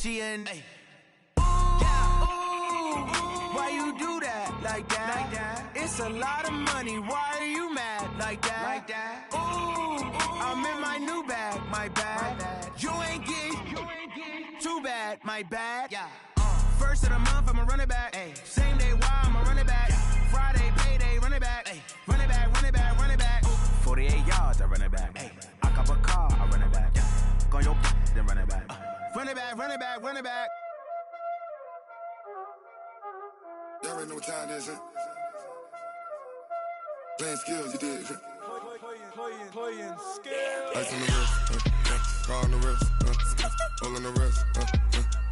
She in. Yeah. Why you do that like that? It's a lot of money. Why are you mad like that? Ooh, I'm in my new bag, my bad. You ain't get too bad, my bad. Yeah. First of the month, I'ma run it back. Ay. Same day, why I'ma run it back. Friday, payday, run it back. Ay. Run it back, run it back, run it back. 48 yards, I run it back. Ay. I cop a car, I run it back. Go on your then run it back. Run it back, run it back, run it back. Y'all already know what time it is, huh? Playing skills, you did. Playing skills. Ice on the wrist, car on the wrist, hole in the wrist,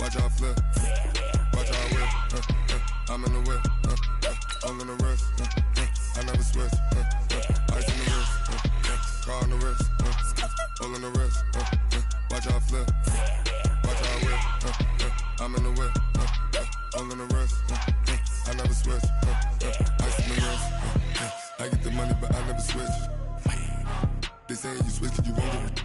watch out flip, watch out whip, I'm in the whip, hole in the wrist, I never switch, ice on the wrist, car on the wrist, hole in the wrist, watch out flip, watch out whip, I'm in the whip, hole in the wrist, I never switch, ice on the wrist, I get the money but I never switch. They saying you switch it, you won't get it.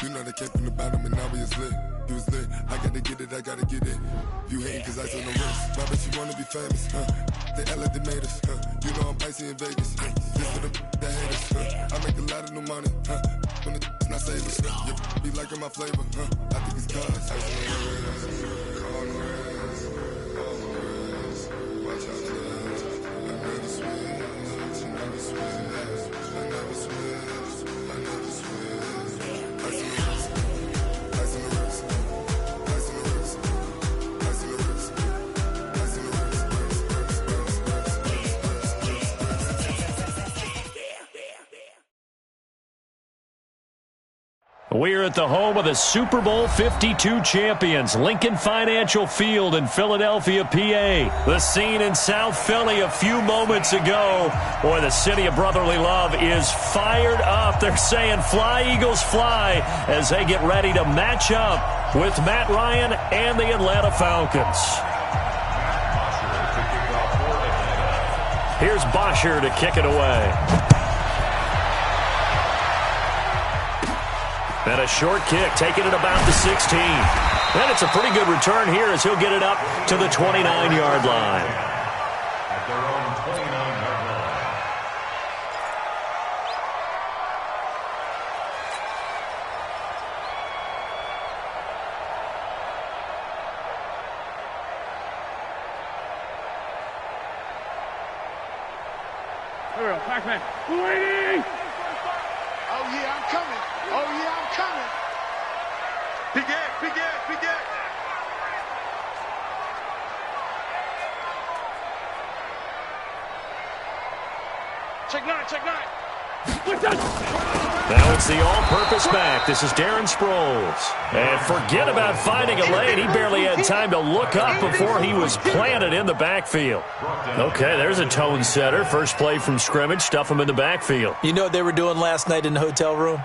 You know they came from the bottom and now we is lit. You was lit, I gotta get it, I gotta get it. You hating cause ice on the wrist. Why bet you wanna be famous, They act like they made us, You know I'm icy in Vegas, Just for the that hate us, I make a lot of new money, When the not savers, You be liking my flavor, I think it's cause ice on the wrist, on the wrist, on the wrist. Watch out, I never switch, I never switch. I never switch, I never switch. Ice in the wrist, ice in the wrist, ice in the wrist, ice in the wrist, ice in the wrist. We're at the home of the Super Bowl 52 champions, Lincoln Financial Field in Philadelphia, PA. The scene in South Philly a few moments ago. Boy, the city of brotherly love is fired up. They're saying, "Fly, Eagles, fly," as they get ready to match up with Matt Ryan and the Atlanta Falcons. Here's Bosher to kick it away. And a short kick, taking it about the 16. And it's a pretty good return here as he'll get it up to the 29-yard line. At their own 29-yard line. Here we go, Pac-Man. Waiting! Oh, yeah, I'm coming. Oh, yeah, I'm coming. Begin. Check nine. Now it's the all-purpose back. This is Darren Sproles. And forget about finding a lane. He barely had time to look up before he was planted in the backfield. Okay, there's a tone setter. First play from scrimmage. Stuff him in the backfield. You know what they were doing last night in the hotel room?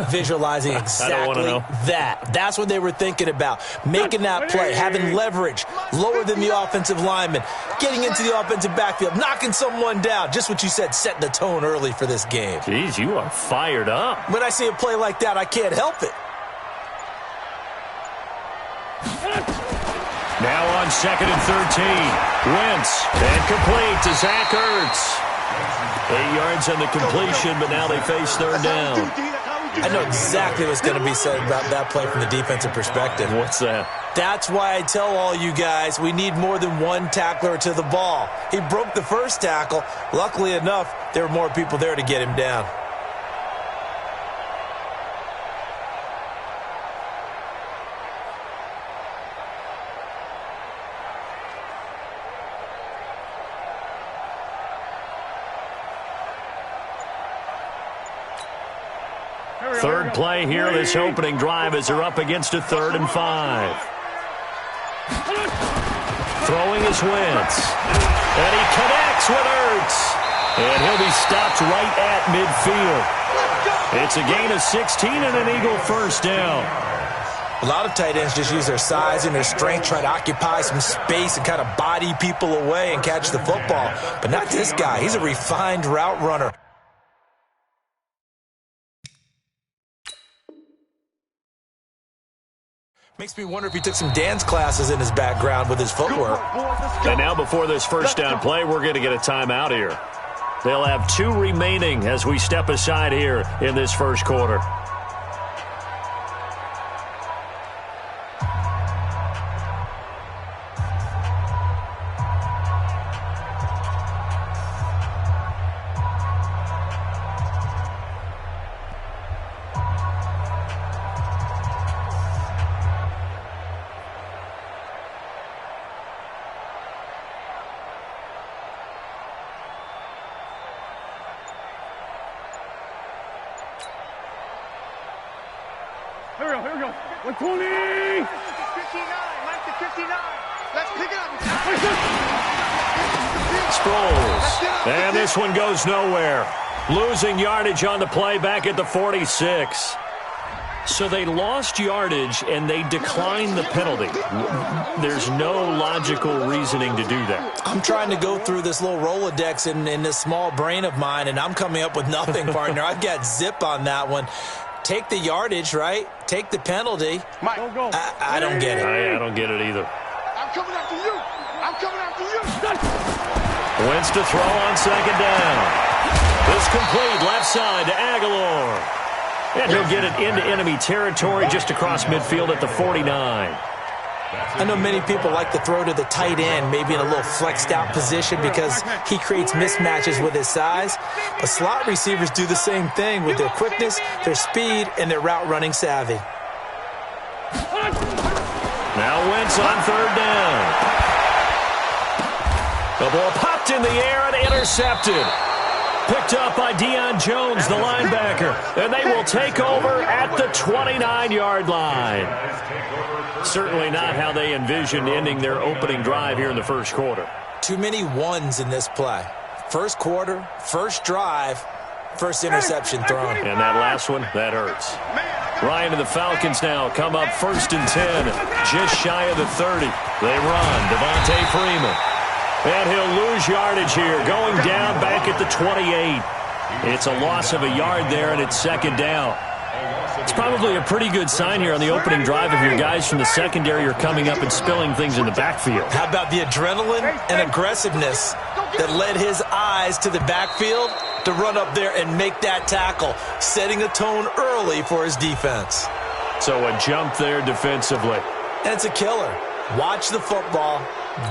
Visualizing exactly that. That's what they were thinking about. Making that play, having leverage, lower than the offensive lineman, getting into the offensive backfield, knocking someone down. Just what you said, setting the tone early for this game. Jeez, you are fired up. When I see a play like that, I can't help it. Now on 2nd and 13. Wentz, and complete to Zach Ertz. 8 yards on the completion, but now they face third down. I know exactly what's going to be said about that play from the defensive perspective. What's that? That's why I tell all you guys we need more than one tackler to the ball. He broke the first tackle. Luckily enough, there were more people there to get him down. Third play here, this opening drive as they're up against a 3rd and 5. Throwing is Wentz. And he connects with Ertz. And he'll be stopped right at midfield. It's a gain of 16 and an Eagle first down. A lot of tight ends just use their size and their strength, try to occupy some space and kind of body people away and catch the football. But not this guy. He's a refined route runner. Makes me wonder if he took some dance classes in his background with his footwork. And now before this first down play, we're going to get a timeout here. They'll have 2 remaining as we step aside here in this first quarter. Here we go. 120! 59, Mike to 59. Let's pick it up. Sproles. And this one goes nowhere. Losing yardage on the play back at the 46. So they lost yardage and they declined the penalty. There's no logical reasoning to do that. I'm trying to go through this little Rolodex in this small brain of mine, and I'm coming up with nothing, partner. I've got zip on that one. Take the yardage, right? Take the penalty. Mike, I don't get it. I don't get it either. I'm coming after you. I'm coming after you. Wentz to throw on second down. This complete left side to Aguilar. And he'll get it into enemy territory just across midfield at the 49. I know many people like to throw to the tight end, maybe in a little flexed out position because he creates mismatches with his size. But slot receivers do the same thing with their quickness, their speed, and their route running savvy. Now Wentz on third down. The ball popped in the air and intercepted. Picked up by Deion Jones, the linebacker. And they will take over at the 29-yard line. Certainly not how they envisioned ending their opening drive here in the first quarter. Too many ones in this play. First quarter, first drive, first interception thrown. And that last one, that hurts. Ryan and the Falcons now come up 1st and 10, just shy of the 30. They run. Devontae Freeman. And he'll lose yardage here, going down back at the 28. It's a loss of a yard there, and it's second down. It's probably a pretty good sign here on the opening drive if your guys from the secondary are coming up and spilling things in the backfield. How about the adrenaline and aggressiveness that led his eyes to the backfield to run up there and make that tackle, setting a tone early for his defense. So a jump there defensively. And it's a killer. Watch the football.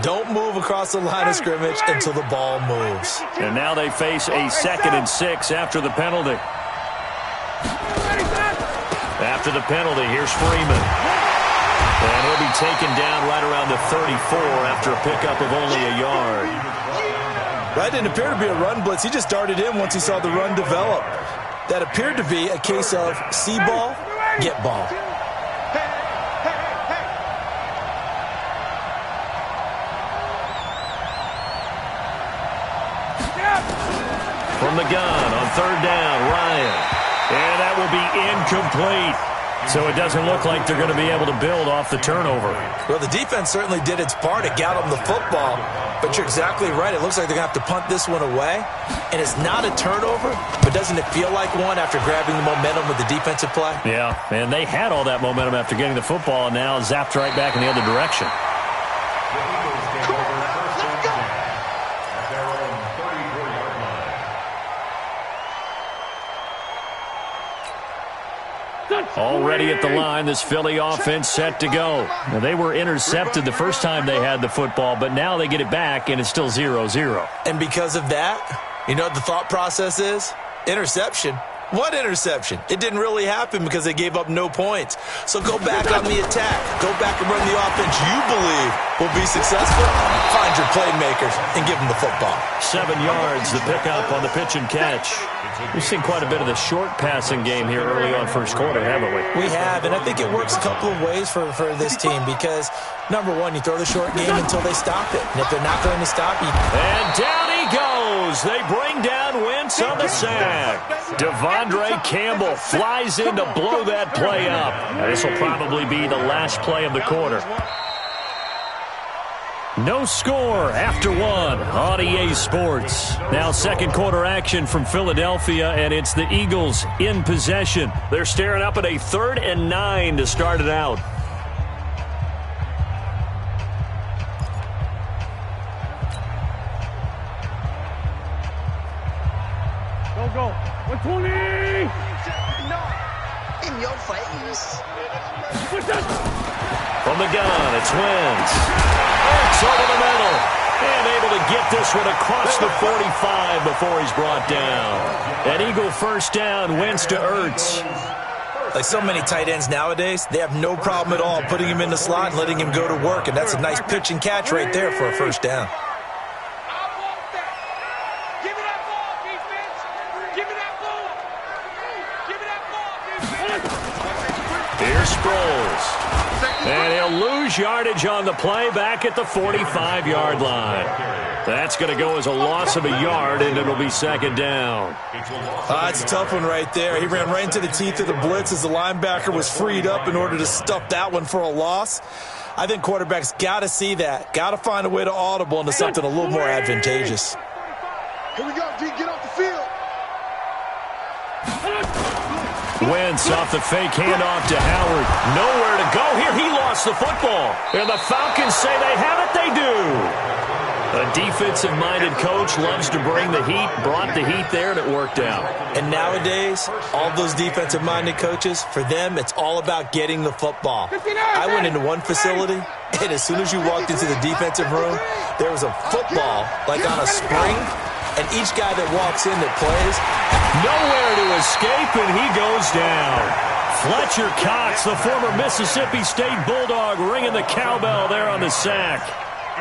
Don't move across the line of scrimmage until the ball moves. And now they face a 2nd and 6 after the penalty. After the penalty, here's Freeman. And he'll be taken down right around the 34 after a pickup of only a yard. That didn't appear to be a run blitz. He just darted in once he saw the run develop. That appeared to be a case of see ball, get ball. From the gun on third down, Ryan. And that will be incomplete. So it doesn't look like they're going to be able to build off the turnover. Well, the defense certainly did its part. It got them the football. But you're exactly right. It looks like they're going to have to punt this one away. And it's not a turnover, but doesn't it feel like one after grabbing the momentum with the defensive play? Yeah, and they had all that momentum after getting the football and now zapped right back in the other direction. Already at the line, this Philly offense set to go. Now, they were intercepted the first time they had the football, but now they get it back, and it's still 0-0. And because of that, you know what the thought process is? Interception. What interception? It didn't really happen because they gave up no points. So go back on the attack. Go back and run the offense you believe will be successful. Find your playmakers and give them the football. 7 yards, the pickup on the pitch and catch. We've seen quite a bit of the short passing game here early on first quarter, haven't we? We have, and I think it works a couple of ways for this team because, number one, you throw the short game until they stop it. And if they're not going to stop you... And down he goes. They bring down Wentz on the sack. Devondre Campbell flies in to blow that play up. This will probably be the last play of the quarter. No score after one on EA Sports. Now second quarter action from Philadelphia, and it's the Eagles in possession. They're staring up at a 3rd and 9 to start it out. 120. In your face. From the gun, it's Wentz. Ertz over the middle. And able to get this one across the 45 before he's brought down. An Eagle first down, Wentz to Ertz. Like so many tight ends nowadays, they have no problem at all putting him in the slot and letting him go to work. And that's a nice pitch and catch right there for a first down. Here's Sproles. And he'll lose yardage on the play back at the 45-yard line. That's going to go as a loss of a yard, and it'll be second down. It's a tough one right there. He ran right into the teeth of the blitz as the linebacker was freed up in order to stuff that one for a loss. I think quarterbacks got to see that. Got to find a way to audible into something a little more advantageous. Here we go, D. Get off the field. Wentz off the fake handoff to Howard. Nowhere to go here. He lost the football. And the Falcons say they have it. They do. A defensive-minded coach loves to bring the heat, brought the heat there, and it worked out. And nowadays, all those defensive-minded coaches, for them, it's all about getting the football. I went into one facility, and as soon as you walked into the defensive room, there was a football, like on a spring, and each guy that walks in that plays, nowhere to escape, and he goes down. Fletcher Cox, the former Mississippi State Bulldog, ringing the cowbell there on the sack.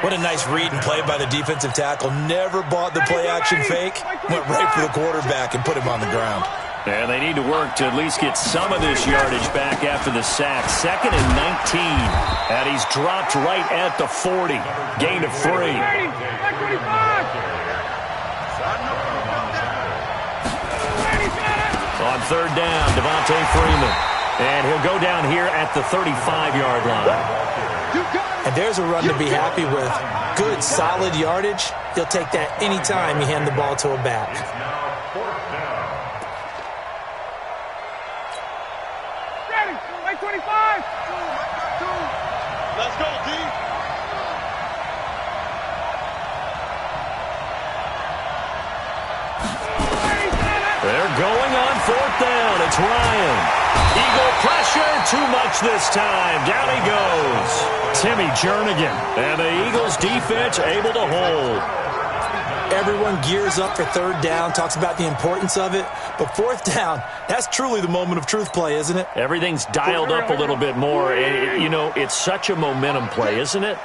What a nice read and play by the defensive tackle. Never bought the play-action fake. Went right for the quarterback and put him on the ground. And they need to work to at least get some of this yardage back after the sack. 2nd and 19. And he's dropped right at the 40. Gain of 3. On 3rd down, Devontae Freeman. And he'll go down here at the 35-yard line. And there's a run to be happy with. Good, solid yardage. He'll take that any time you hand the ball to a back. Ready, like 25. Let's go, D. They're going on 4th down. It's Ryan. Eagle pressure, too much this time. Down he goes. Timmy Jernigan. And the Eagles defense able to hold. Everyone gears up for 3rd down, talks about the importance of it. But 4th down, that's truly the moment of truth play, isn't it? Everything's dialed up a little bit more. You know, it's such a momentum play, isn't it?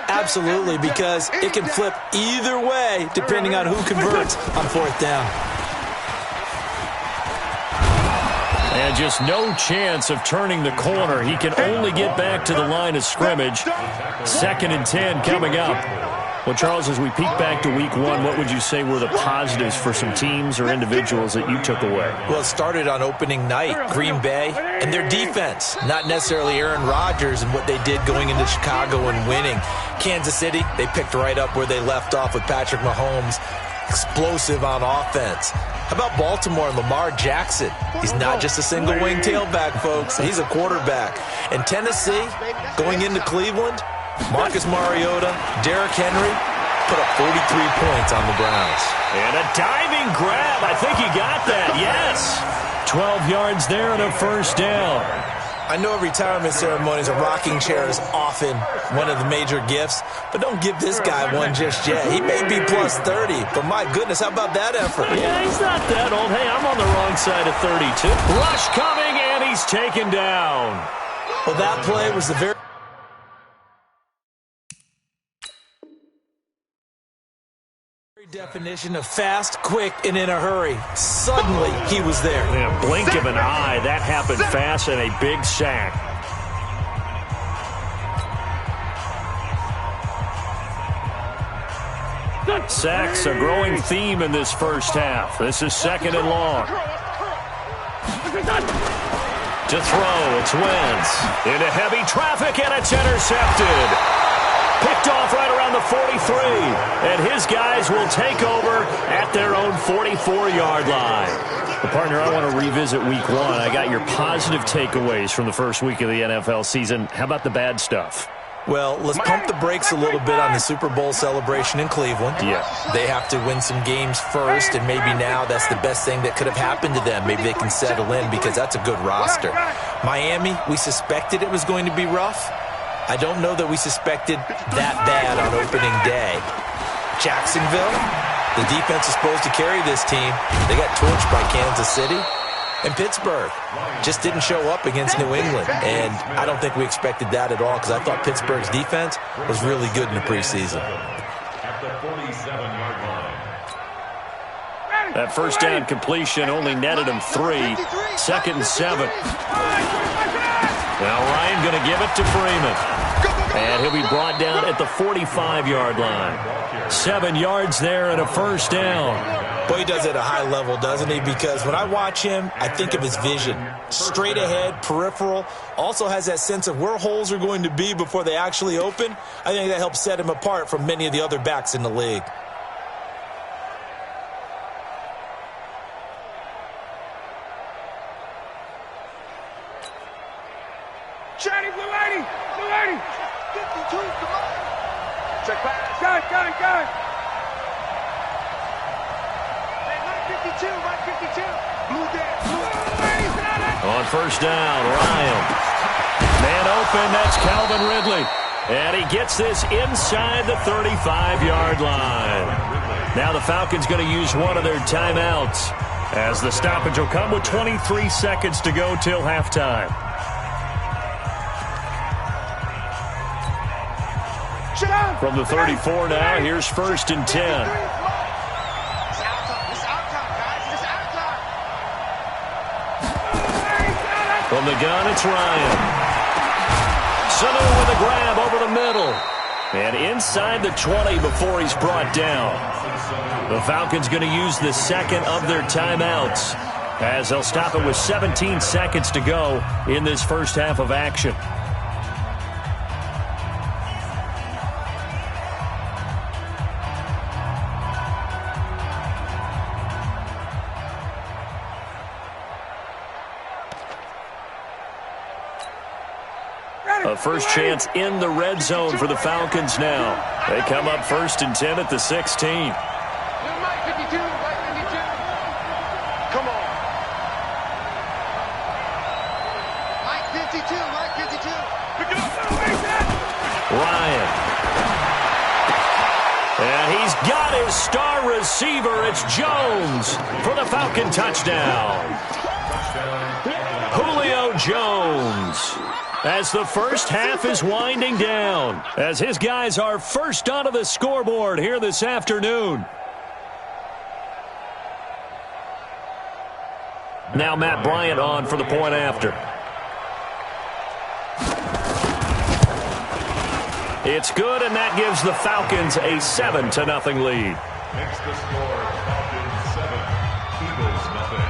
Absolutely, because it can flip either way depending on who converts on 4th down. And just no chance of turning the corner. He can only get back to the line of scrimmage. 2nd and 10 coming up. Well, Charles, as we peek back to week 1, what would you say were the positives for some teams or individuals that you took away? Well, it started on opening night, Green Bay, and their defense. Not necessarily Aaron Rodgers and what they did going into Chicago and winning. Kansas City, they picked right up where they left off with Patrick Mahomes. Explosive on offense. How about Baltimore and Lamar Jackson? He's not just a single-wing tailback, folks. He's a quarterback. And Tennessee, going into Cleveland, Marcus Mariota, Derrick Henry put up 43 points on the Browns. And a diving grab. I think he got that, yes. 12 yards there and a first down. I know retirement ceremonies, a rocking chair is often one of the major gifts, but don't give this guy one just yet. He may be plus 30, but my goodness, how about that effort? Yeah, he's not that old. Hey, I'm on the wrong side of 32. Rush coming, and he's taken down. Well, that play was the very definition of fast, quick, and in a hurry. Suddenly, he was there. In a blink of an eye, that happened fast and a big sack. Sacks a growing theme in this first half. This is 2nd and long. To throw, it's Wentz. Into heavy traffic, and it's intercepted. Picked off right around the 43. And his guys will take over at their own 44-yard line. Well, partner, I want to revisit week 1. I got your positive takeaways from the first week of the NFL season. How about the bad stuff? Well, let's pump the brakes a little bit on the Super Bowl celebration in Cleveland. Yeah. They have to win some games first, and maybe now that's the best thing that could have happened to them. Maybe they can settle in because that's a good roster. Miami, we suspected it was going to be rough. I don't know that we suspected that bad on opening day. Jacksonville, the defense is supposed to carry this team. They got torched by Kansas City. And Pittsburgh just didn't show up against New England. And I don't think we expected that at all because I thought Pittsburgh's defense was really good in the preseason. At the 47-yard line. That first down completion only netted him 3. 2nd and 7. Now Ryan going to give it to Freeman. And he'll be brought down at the 45-yard line. 7 yards there and a first down. Boy, he does it at a high level, doesn't he? Because when I watch him, I think of his vision. Straight ahead, peripheral. Also has that sense of where holes are going to be before they actually open. I think that helps set him apart from many of the other backs in the league. Shiny, blue 80! Blue 80! 52, come on. Check pass. Gun! Hey, right 52, right 52. Blue there, blue. On first down, Ryan. Man open, that's Calvin Ridley. And he gets this inside the 35-yard line. Now the Falcons going to use one of their timeouts, as the stoppage will come with 23 seconds to go till halftime. From the 34 now, here's 1st and 10. It's our time. It's our time, guys. It's our time. From the gun, it's Ryan. Sanu with a grab over the middle. And inside the 20 before he's brought down. The Falcons going to use the second of their timeouts, as they'll stop it with 17 seconds to go in this first half of action. A first chance in the red zone for the Falcons now. They come up 1st and 10 at the 16. Right 52, right 52. Come on. Right 52, right 52. Ryan. And he's got his star receiver. It's Jones for the Falcon touchdown. Julio Jones. As the first half is winding down, as his guys are first onto the scoreboard here this afternoon. Now Matt Bryant on for the point after. It's good, and that gives the Falcons a 7-0 lead. Makes the score Falcons 7, Eagles nothing.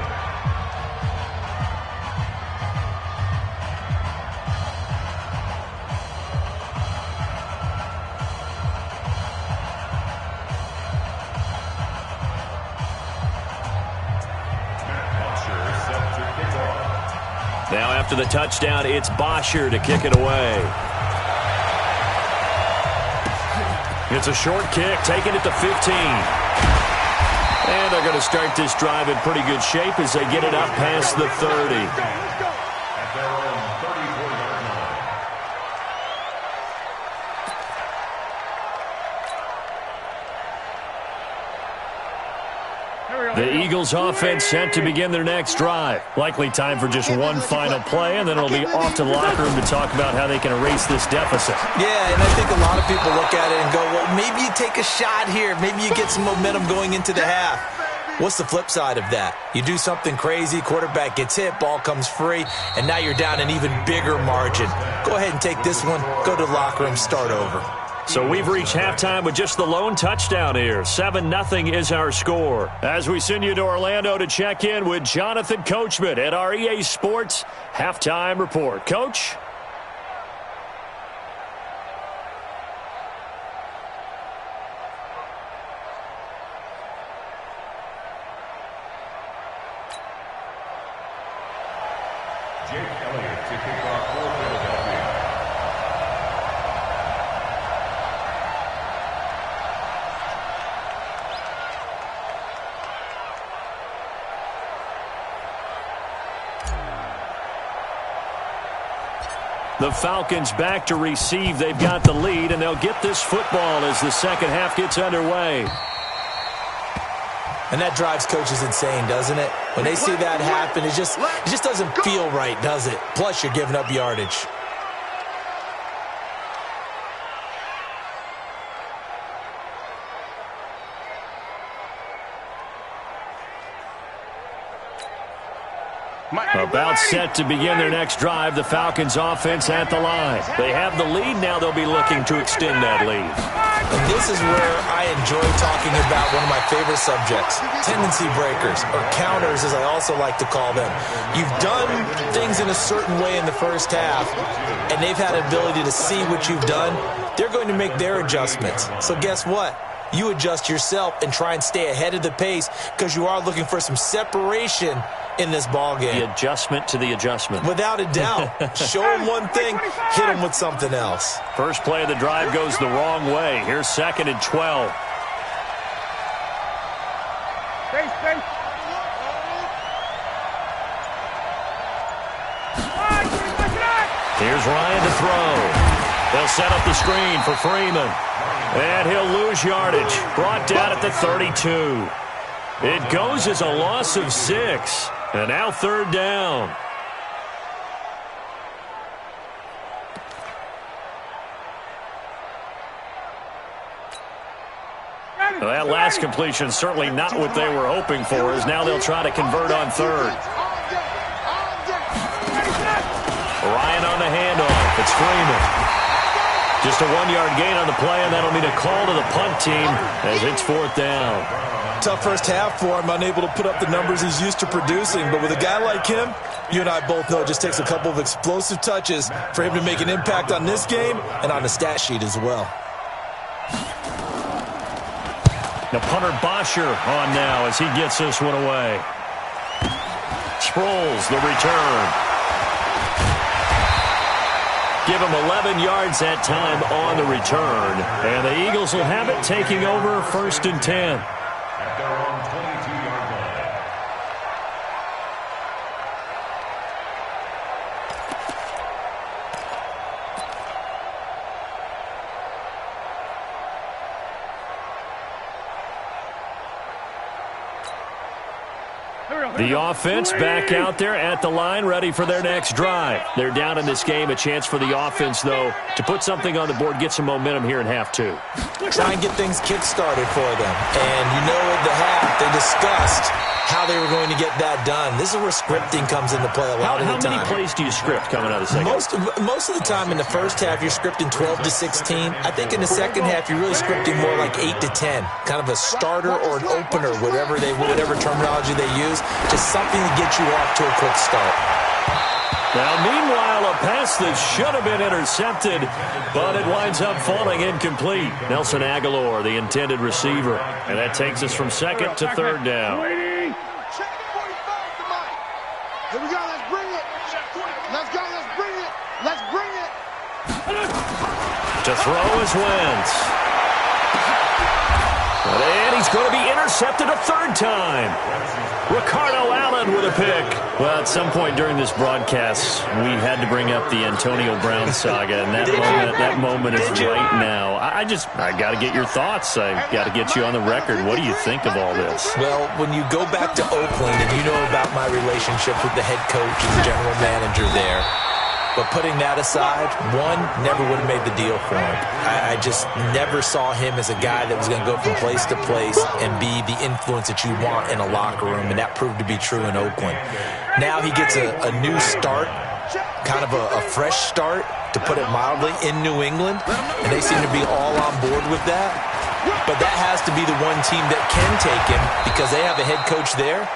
Now after the touchdown, it's Bosher to kick it away. It's a short kick, taking it to 15. And they're going to start this drive in pretty good shape as they get it up past the 30. At their own 34-yard line. The Eagles offense set to begin their next drive. Likely time for just one final play, and then it'll be off to the locker room to talk about how they can erase this deficit. Yeah, and I think a lot of people look at it and go, well, maybe you take a shot here. Maybe you get some momentum going into the half. What's the flip side of that? You do something crazy, quarterback gets hit, ball comes free, and now you're down an even bigger margin. Go ahead and take this one, go to the locker room, start over. So we've reached halftime with just the lone touchdown here. 7-0 is our score. As we send you to Orlando to check in with Jonathan Coachman at our EA Sports Halftime Report. Coach? Jake Elliott to kick off for Philadelphia. The Falcons back to receive. They've got the lead, and they'll get this football as the second half gets underway. And that drives coaches insane, doesn't it? When they see that happen, it just doesn't feel right, does it? Plus, you're giving up yardage. About set to begin their next drive, the Falcons offense at the line. They have the lead. Now they'll be looking to extend that lead. And this is where I enjoy talking about one of my favorite subjects, tendency breakers, or counters as I also like to call them. You've done things in a certain way in the first half, and they've had an ability to see what you've done. They're going to make their adjustments. So guess what? You adjust yourself and try and stay ahead of the pace because you are looking for some separation in this ball game. The adjustment to the adjustment. Without a doubt. Show them one thing, hit them with something else. First play of the drive goes the wrong way. Here's 2nd and 12. Here's Ryan to throw. They'll set up the screen for Freeman. And he'll lose yardage. Brought down at the 32. It goes as a loss of 6. And now 3rd down. Well, that last completion certainly not what they were hoping for, as now they'll try to convert on 3rd. Ryan on the handoff. It's Freeman. Just a 1-yard gain on the play, and that'll mean a call to the punt team as it's 4th down. Tough first half for him, unable to put up the numbers he's used to producing. But with a guy like him, you and I both know it just takes a couple of explosive touches for him to make an impact on this game and on the stat sheet as well. The punter Bosher on now as he gets this one away. Sproles, the return. Give him 11 yards that time on the return. And the Eagles will have it, taking over 1st and 10. At their own 22-yard line. The offense back out there at the line, ready for their next drive. They're down in this game. A chance for the offense, though, to put something on the board, get some momentum here in half 2. Try and get things kick-started for them. And you know at the half, they discussed how they were going to get that done. This is where scripting comes into play a lot of the time. How many plays do you script coming out of the second? Most of the time in the first half, you're scripting 12 to 16. I think in the second half, you're really scripting more like 8 to 10. Kind of a starter or an opener, whatever terminology they use. Just something to get you off to a quick start. Now, meanwhile, a pass that should have been intercepted, but it winds up falling incomplete. Nelson Aguilar, the intended receiver. And that takes us from 2nd to 3rd down. Here we go, let's bring it. Let's go, let's bring it. Let's bring it. To throw is Wentz. And he's going to be intercepted a 3rd time. Ricardo Allen with a pick. Well, at some point during this broadcast, we had to bring up the Antonio Brown saga, and that moment is right now. I got to get your thoughts. I got to get you on the record. What do you think of all this? Well, when you go back to Oakland, and you know about my relationship with the head coach and general manager there, but putting that aside, one, never would have made the deal for him. I just never saw him as a guy that was going to go from place to place and be the influence that you want in a locker room, and that proved to be true in Oakland. Now he gets a new start, kind of a fresh start, to put it mildly, in New England, and they seem to be all on board with that. But that has to be the one team that can take him because they have a head coach there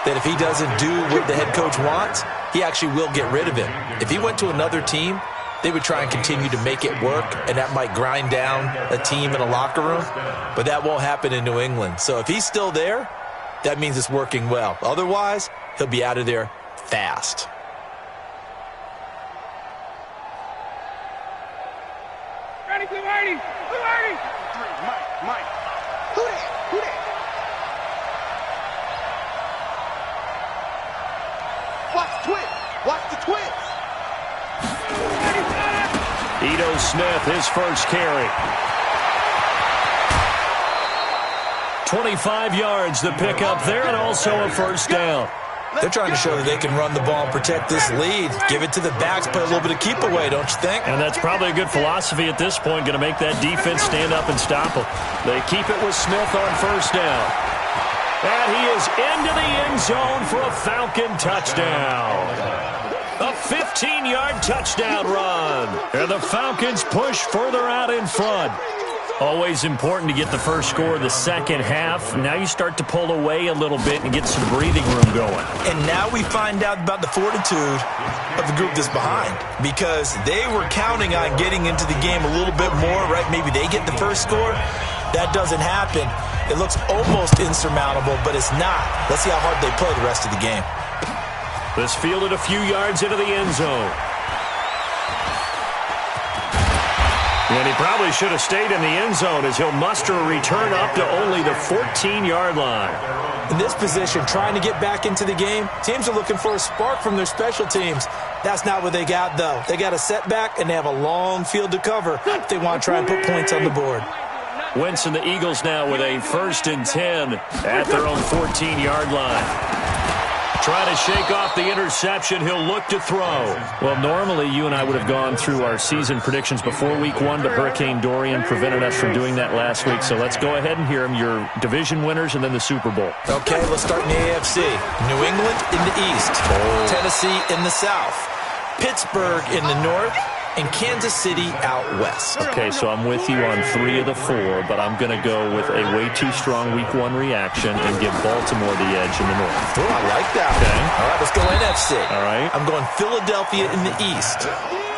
that if he doesn't do what the head coach wants, he actually will get rid of him. If he went to another team, they would try and continue to make it work, and that might grind down a team in a locker room, but that won't happen in New England. So if he's still there, that means it's working well. Otherwise, he'll be out of there fast. Ready, Blue 80! Blue 80! Mike. Who that? Watch the twist. Ito Smith, his first carry. 25 yards to pick up there, and also a first down. They're trying to show that they can run the ball and protect this lead. Give it to the backs, play a little bit of keep away, don't you think? And that's probably a good philosophy at this point, going to make that defense stand up and stop them. They keep it with Smith on first down. And he is into the end zone for a Falcon touchdown. A 15-yard touchdown run. And the Falcons push further out in front. Always important to get the first score of the second half. Now you start to pull away a little bit and get some breathing room going. And now we find out about the fortitude of the group that's behind, because they were counting on getting into the game a little bit more, right? Maybe they get the first score. That doesn't happen. It looks almost insurmountable, but it's not. Let's see how hard they play the rest of the game. This fielded a few yards into the end zone. And he probably should have stayed in the end zone as he'll muster a return up to only the 14-yard line. In this position, trying to get back into the game, teams are looking for a spark from their special teams. That's not what they got, though. They got a setback, and they have a long field to cover if they want to try and put points on the board. Wentz and the Eagles now with a 1st and 10 at their own 14-yard line. Trying to shake off the interception. He'll look to throw. Well, normally you and I would have gone through our season predictions before Week 1, but Hurricane Dorian prevented us from doing that last week. So let's go ahead and hear them, your division winners and then the Super Bowl. Okay, let's start in the AFC. New England in the East. Tennessee in the South. Pittsburgh in the North. And Kansas City out west. Okay, so I'm with you on 3 of the 4, but I'm going to go with a way too strong Week 1 reaction and give Baltimore the edge in the North. Oh, I like that. Okay. All right, let's go NFC. All right. I'm going Philadelphia in the East,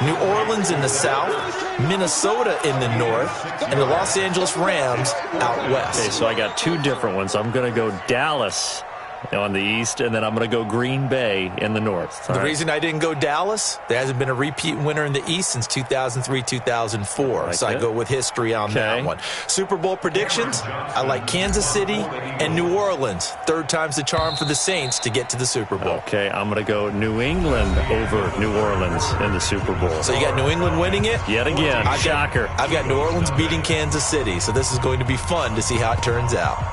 New Orleans in the South, Minnesota in the North, and the Los Angeles Rams out west. Okay, so I got 2 different ones. I'm going to go Dallas on the East, and then I'm going to go Green Bay in the North. The reason I didn't go Dallas, there hasn't been a repeat winner in the East since 2003-2004. So I go with history on that one. Super Bowl predictions, I like Kansas City and New Orleans. 3rd time's the charm for the Saints to get to the Super Bowl. Okay, I'm going to go New England over New Orleans in the Super Bowl. So you got New England winning it? Yet again, shocker. I've got New Orleans beating Kansas City, so this is going to be fun to see how it turns out.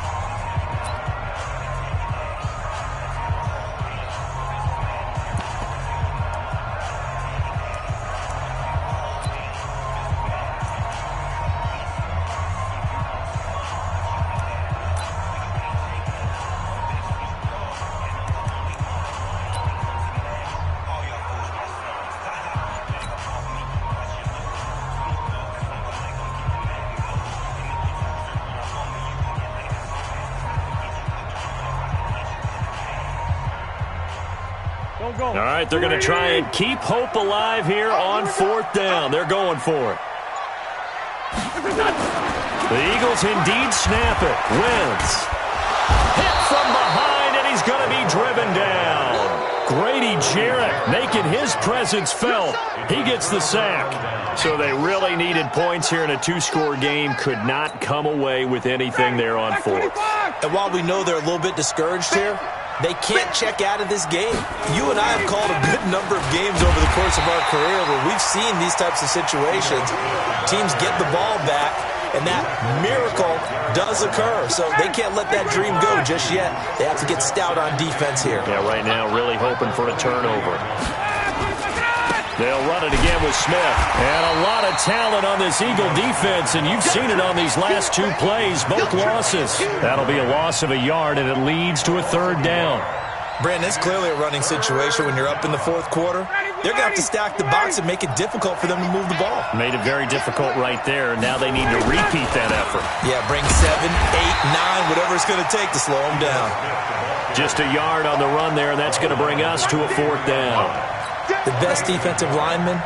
All right, they're going to try and keep hope alive here on 4th down. They're going for it. The Eagles indeed snap it. Wentz hit from behind, and he's going to be driven down. Grady Jarrett making his presence felt. He gets the sack. So they really needed points here in a 2-score game. Could not come away with anything there on 4th. And while we know they're a little bit discouraged here, they can't check out of this game. You and I have called a good number of games over the course of our career where we've seen these types of situations. Teams get the ball back, and that miracle does occur. So they can't let that dream go just yet. They have to get stout on defense here. Yeah, right now really hoping for a turnover. They'll run it again with Smith. And a lot of talent on this Eagle defense, and you've seen it on these last 2 plays, both losses. That'll be a loss of a yard, and it leads to a 3rd down. Brandon, it's clearly a running situation when you're up in the 4th quarter. They're going to have to stack the box and make it difficult for them to move the ball. Made it very difficult right there. Now they need to repeat that effort. Yeah, bring 7, 8, 9, whatever it's going to take to slow them down. Just a yard on the run there, and that's going to bring us to a 4th down. The best defensive linemen,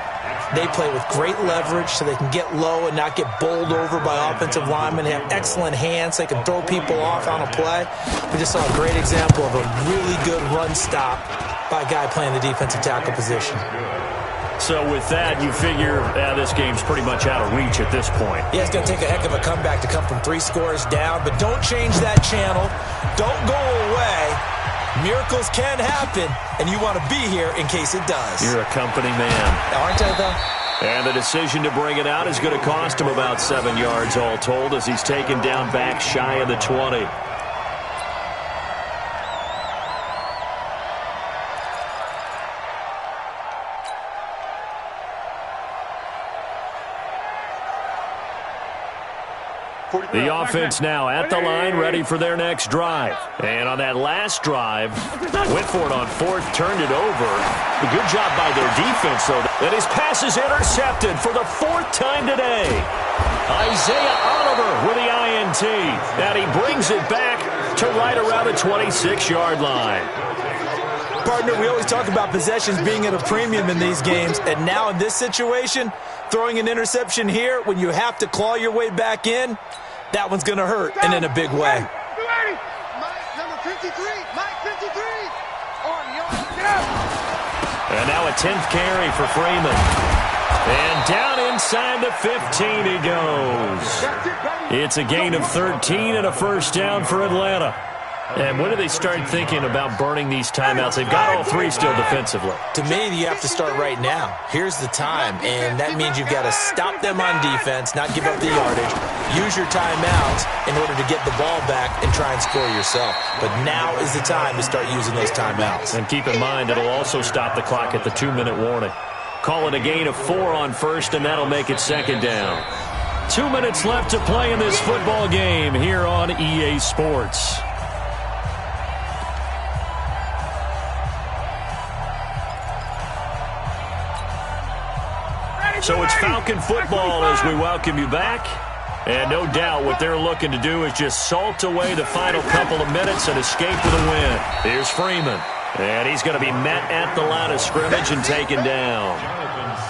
they play with great leverage so they can get low and not get bowled over by offensive linemen. They have excellent hands. They can throw people off on a play. We just saw a great example of a really good run stop by a guy playing the defensive tackle position. So with that, you figure this game's pretty much out of reach at this point. Yeah, it's going to take a heck of a comeback to come from 3 scores down, but don't change that channel. Don't go away. Miracles can happen, and you want to be here in case it does. You're a company man. Aren't I, though? And the decision to bring it out is going to cost him about 7 yards all told as he's taken down back shy of the 20. The offense now at the line, ready for their next drive. And on that last drive, went for it on fourth, turned it over. A good job by their defense, though. And his pass is intercepted for the fourth time today. Isaiah Oliver with the INT. And he brings it back to right around the 26-yard line. Partner, we always talk about possessions being at a premium in these games, and now in this situation, throwing an interception here when you have to claw your way back in, that one's going to hurt, and in a big way. Mike, number 53. Mike, 53. On your And now a 10th carry for Freeman. And down inside the 15 he goes. It's a gain of 13 and a first down for Atlanta. And when do they start thinking about burning these timeouts? They've got all three still defensively. To me, you have to start right now. Here's the time, and that means you've got to stop them on defense, not give up the yardage, use your timeouts in order to get the ball back and try and score yourself. But now is the time to start using those timeouts. And keep in mind, it'll also stop the clock at the 2-minute warning. Call it a gain of 4 on first, and that'll make it second down. 2 minutes left to play in this football game here on EA Sports. So it's Falcon football as we welcome you back. And no doubt what they're looking to do is just salt away the final couple of minutes and escape with a win. Here's Freeman. And he's going to be met at the line of scrimmage and taken down.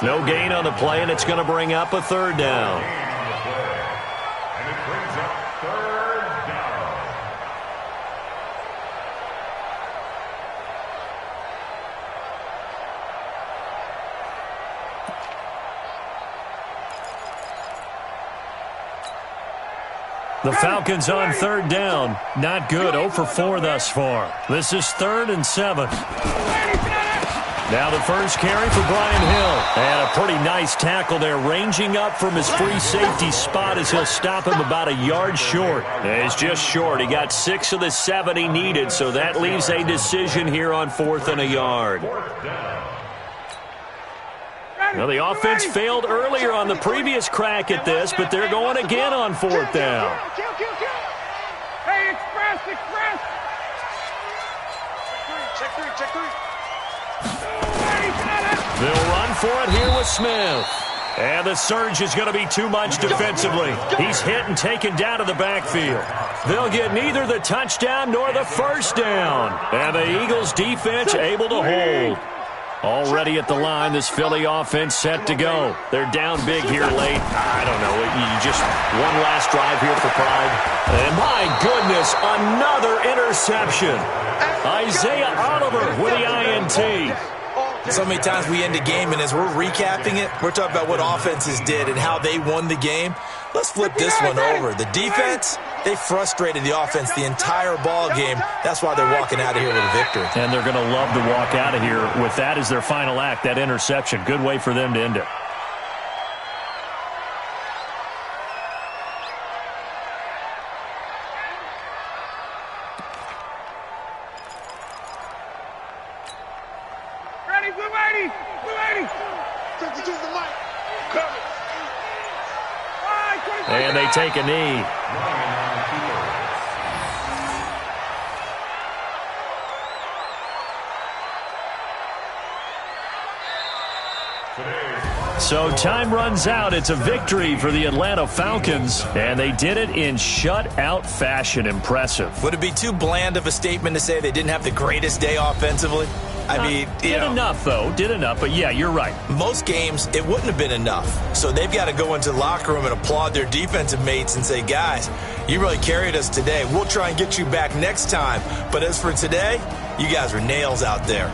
No gain on the play, and it's going to bring up a third down. And it brings up third down. The Falcons on third down. Not good. 0 for 4 thus far. This is 3rd and 7. Now the first carry for Brian Hill. And a pretty nice tackle there, ranging up from his free safety spot as he'll stop him about a yard short. And he's just short. He got 6 of the 7 he needed, so that leaves a decision here on 4th and a yard. Now, the offense failed earlier on the previous crack at this, but they're going again on 4th down. Hey, express. Check three. They'll run for it here with Smith. And the surge is going to be too much defensively. He's hit and taken down to the backfield. They'll get neither the touchdown nor the first down. And the Eagles defense able to hold. Already at the line, this Philly offense set to go. They're down big here late. I don't know. Just one last drive here for pride. And my goodness, another interception. Isaiah Oliver with the INT. So many times we end a game, and as we're recapping it, we're talking about what offenses did and how they won the game. Let's flip this one over. The defense, they frustrated the offense the entire ball game. That's why they're walking out of here with a victory. And they're going to love to walk out of here with that as their final act, that interception. Good way for them to end it. And they take a knee. So time runs out. It's a victory for the Atlanta Falcons, and they did it in shutout fashion. Impressive. Would it be too bland of a statement to say they didn't have the greatest day offensively? I mean, did enough, though. Did enough, but yeah, you're right. Most games, it wouldn't have been enough. So they've got to go into the locker room and applaud their defensive mates and say, guys, you really carried us today. We'll try and get you back next time. But as for today, you guys are nails out there.